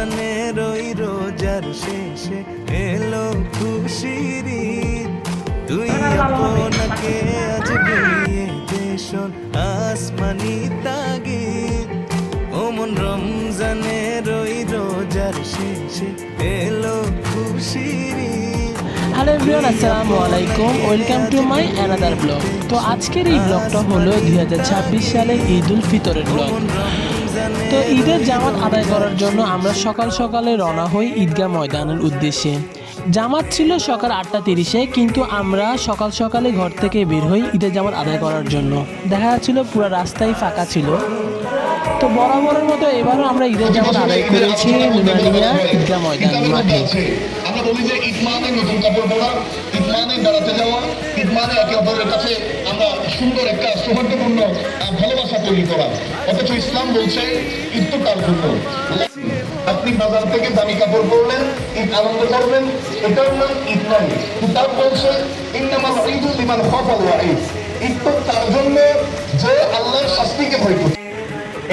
রমজানের ওই রোজার শেষে এলো খুশির ঈদ। তুই আপনাকে আজ বিয়ে দেশন আসমানি তাগিদ। ওমন রমজানের ওই রোজার শেষে এলো খুশির ঈদ। হ্যালো এভরিওয়ান, আসসালামু আলাইকুম, welcome to my another blog. তো আজকের এই ব্লগটা হলো 2026 সালের ঈদ উল ফিতরের ব্লগ। তো ঈদের জামাত আদায় করার জন্য আমরা সকাল সকালে রওনা হই ঈদগাহ ময়দানের উদ্দেশ্যে। জামাত ছিল সকাল 8:30-এ, কিন্তু আমরা সকাল সকালে ঘর থেকে বের হই ঈদের জামাত আদায় করার জন্য। দেখা যাচ্ছিল পুরো রাস্তাই ফাঁকা ছিল। তো বরাবরের মতো এবারও আমরা ঈদের জামাত আদায় করেছি নুরানিয়া ঈদগাহ ময়দান মাঠে। আমরা বলি যে ঈদ মানে নতুন কাপড় পরা, ঈদ মানে বেড়াতে যাওয়া, ঈদ মানে একে অপরের কাছে আমরা সুন্দর একটা সৌহার্দ্যপূর্ণ ভালোবাসা তৈরি করা। অথচ ইসলাম বলছে ঈদ তো তার জন্য। আপনি বাজার থেকে দামি কাপড় পরলেন, ঈদ আনন্দ করবেন, এটার নাম ঈদ নয়। কিতাব বলছে ইন্নামাল ঈদু লিমান খাফা ওয়াঈদ। ঈদ তো তার জন্য যে আল্লাহর শাস্তিকে ভয় করে।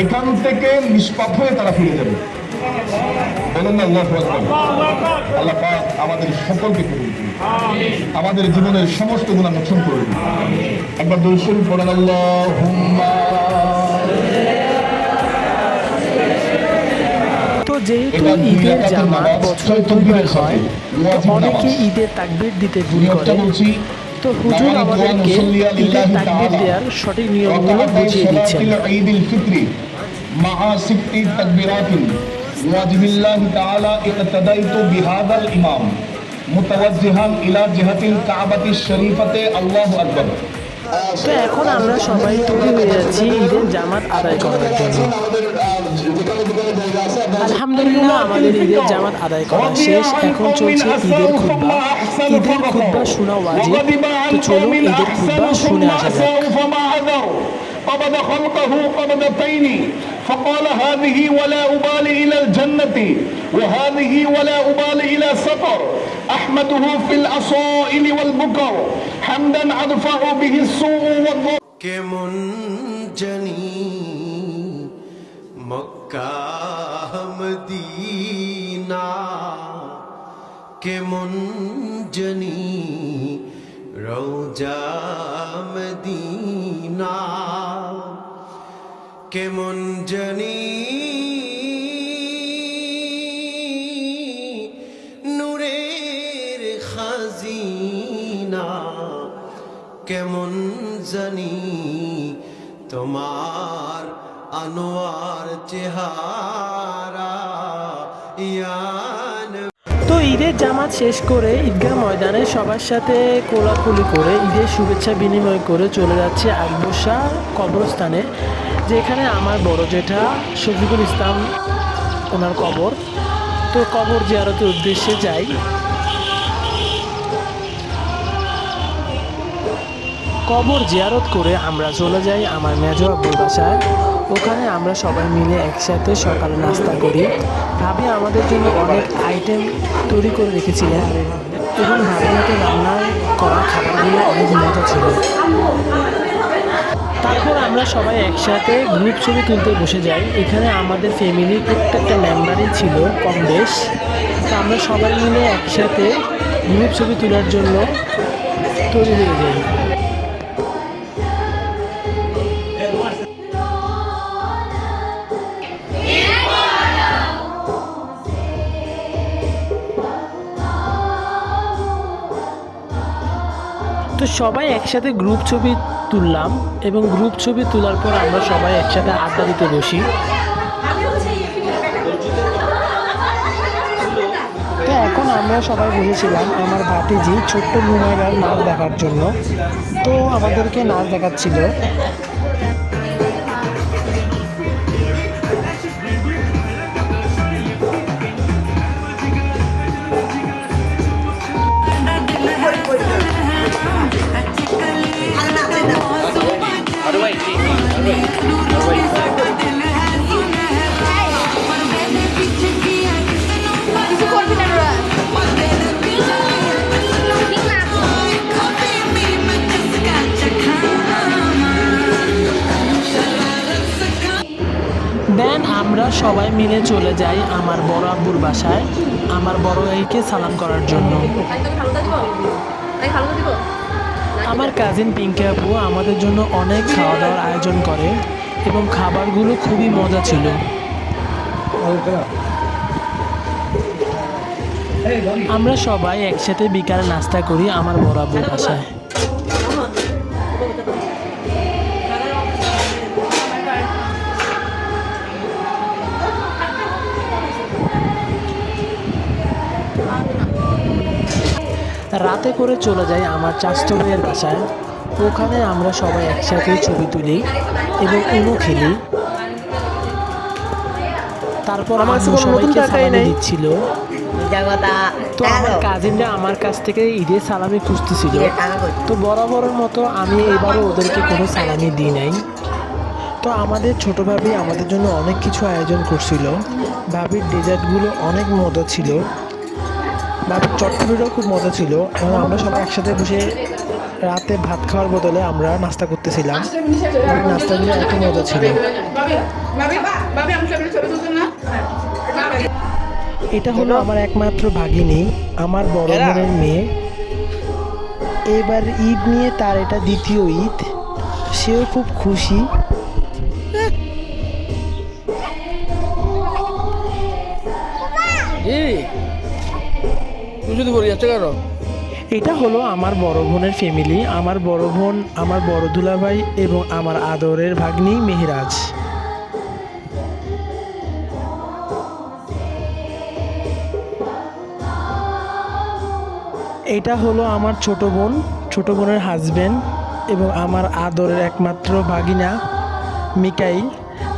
এখান থেকে নিষ্পাপ হয়ে তারা ফিরে যাবে। বলেন না আল্লাহু আকবার। আল্লাহ পাক আমাদের সকলকে কবুল করুন, আমাদের জীবনের সমস্ত গুনাহ মোচন করে দিন। একবার দরুদ শরীফ পড়েন আল্লাহুম্মা। তো যেহেতু ঈদের জামাত বছরে দুইবার হয়, তো অনেকে ঈদের তাকবীর দিতে ভুল করে। তো হুজুর আমাদেরকে ঈদের তাকবীর দেওয়ার সঠিক নিয়মগুলো বুঝিয়ে দিচ্ছেন। ঈদুল ফিতরি মা সিত্তি তাকবীরাতিন ওয়াজিবিল্লাহি তাআলা ইকতাদাইতু বিহাদাল ইমাম মুতাওয়াজ্জিহান ইলা জিহাতিল কাবাতিশ শরীফাতে আল্লাহু আকবার। তো এখন আমরা সবাই তৈরি হয়ে যাচ্ছি ঈদের জামাত আদায় করার জন্য। আলহামদুলিল্লাহ, আমাদের ঈদের জামাত আদায় করা শেষ। এখন চলছে ঈদের খুতবা। ঈদের খুতবা শোনা ওয়াজিব। তো চলুন ঈদের খুতবা শুনে আসা যাক। قبض خلقه قبضتين فقال هذه ولا أبالي إلى الجنة وهذه ولا أبالي إلى سقر أحمده في الأصائل والبكر حمدا أدفع به السوء والضر কেমন জানি মক্কা মদিনা, কেমন জানি রওজা মদিনা, কেমন জানি নূরের খাজিনা, কেমন জানি তোমার আনোয়ার চেহারা ইয়ান। তো ঈদের জামাত শেষ করে ঈদগাহ ময়দানে সবার সাথে কোলাকুলি করে ঈদের শুভেচ্ছা বিনিময় করে চলে যাচ্ছে আকবর কবরস্থানে, যেখানে আমার বড় জেঠা শফিকুল ইসলাম ওনার কবর। তো কবর জিয়ারতের উদ্দেশ্যে যাই। কবর জিয়ারত করে আমরা চলে যাই আমার মেজো আব্বুর বাসায়। ওখানে আমরা সবাই মিলে একসাথে সকালে নাস্তা করি। ভাবি আমাদের জন্য অনেক আইটেম তৈরি করে রেখেছিলেন এবং ভাবির হাতে রান্না করা খাবারগুলো অনেক মজা ছিল। তারপর আমরা সবাই একসাথে গ্রুপ ছবি তুলতে বসে যাই। এখানে আমাদের ফ্যামিলির প্রত্যেকটা মেম্বারই ছিল কম বেশ। তো আমরা সবাই মিলে একসাথে গ্রুপ ছবি তোলার জন্য তৈরি হয়ে যাই। তো সবাই একসাথে গ্রুপ ছবি তুললাম এবং গ্রুপ ছবি তোলার পর আমরা সবাই একসাথে আড্ডা দিতে বসি। তো এখন আমরা সবাই বসেছিলাম আমার ভাতিজি ছোট্ট রুমাইরার নাচ দেখার জন্য। তো আমাদেরকে নাচ দেখাচ্ছিল। সবাই মিলে চলে যাই আমার বড় আব্বুর বাসায় আমার বড় ভাইকে সালাম করার জন্য। আমার কাজিন পিঙ্কি আপু আমাদের জন্য অনেক খাওয়া দাওয়ার আয়োজন করে এবং খাবারগুলো খুবই মজা ছিল। আমরা সবাই একসাথে বিকালে নাস্তা করি আমার বড় আব্বুর বাসায়। রাতে করে চলে যাই আমার চাচাতো ভাইয়ের বাসায়। ওখানে আমরা সবাই একসাথে ছবি তুলি এবং উনো খেলি। তারপর আমার সবাইকে সালামি দিচ্ছিল। তো আমার কাজিনরা আমার কাছ থেকে ঈদের সালামি খুঁজতেছিল। তো বরাবরের মতো আমি এবারও ওদেরকে কোনো সালামি দিই নাই। তো আমাদের ছোটো ভাবি আমাদের জন্য অনেক কিছু আয়োজন করছিল। ভাবির ডেজার্টগুলো অনেক মজা ছিল, ভাবির চটপটিটাও খুব মজা ছিল এবং আমরা সবাই একসাথে বসে রাতে ভাত খাওয়ার বদলে আমরা নাস্তা করতেছিলাম। নাস্তাগুলো এত মজা ছিল। এটা হলো আমার একমাত্র ভাগিনী, আমার বড় বোনের মেয়ে। এবার ঈদ নিয়ে তার এটা দ্বিতীয় ঈদ, সেও খুব খুশি। এটা হলো আমার বড় বোনের ফ্যামিলি। আমার বড় বোন, আমার বড় দুলাভাই এবং আমার আদরের ভাগ্নি মেহরাজ। এটা হলো আমার ছোট বোনের হাজবেন্ড এবং আমার আদরের একমাত্র ভাগিনা মিকাইল।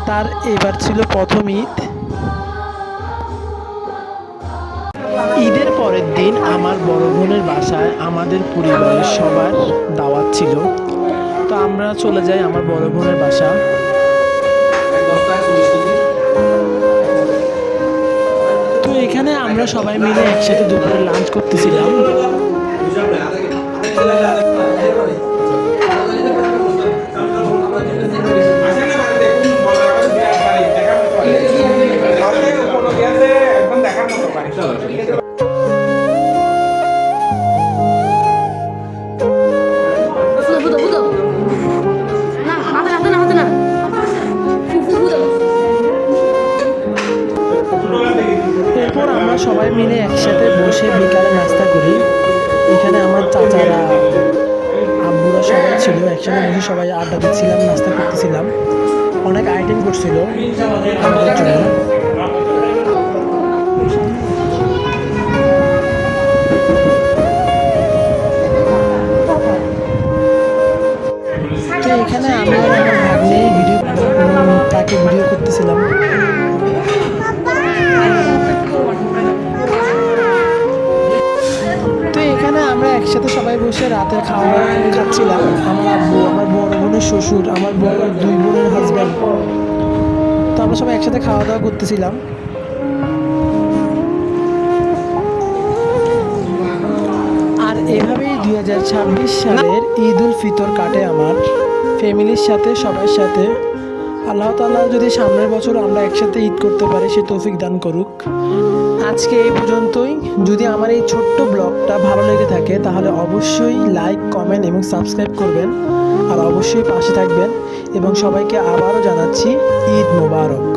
তার এবার ছিল প্রথম ঈদ। ঈদের পরের দিন আমার বড় বোনের বাসায় আমাদের পরিবারের সবার দাওয়াত ছিল। তো আমরা চলে যাই আমার বড় বোনের বাসা। তো এখানে আমরা সবাই মিলে একসাথে দুপুরে লাঞ্চ করতেছিলাম। এরপর আমরা সবাই মিলে একসাথে বসে বিকালে নাস্তা করি। এখানে আমার চাচারা, আব্বুরা সবাই ছিল। একসাথে বসে সবাই আড্ডা দিচ্ছিলাম, নাস্তা করতেছিলাম। অনেক আইটেম করছিল আমাদের জন্য। তো এখানে আমি আর আমার ভাগ্নে তাকে ভিডিও করতেছিলাম। তো এখানে আমরা একসাথে সবাই বসে রাতের খাওয়া খাচ্ছিলাম। আমার আব্বু, আমার বড় বোনের শ্বশুর, আমার বড় দুই বোনের হাজব্যান্ড। তো আমরা সবাই একসাথে খাওয়া দাওয়া করতেছিলাম। আর এভাবেই 2026 সালের ঈদ উল ফিতর কাটে আমার ফ্যামিলির সাথে, সবার সাথে। আল্লাহ তাআলা যদি সামনের বছর আমরা একসাথে ঈদ করতে পারি, সে তৌফিক দান করুক। আজকে এই পর্যন্তই। যদি আমার এই ছোট্ট ব্লগটা ভালো লেগে থাকে তাহলে অবশ্যই লাইক, কমেন্ট এবং সাবস্ক্রাইব করবেন। আর অবশ্যই পাশে থাকবেন এবং সবাইকে আবারও জানাচ্ছি ঈদ মোবারক।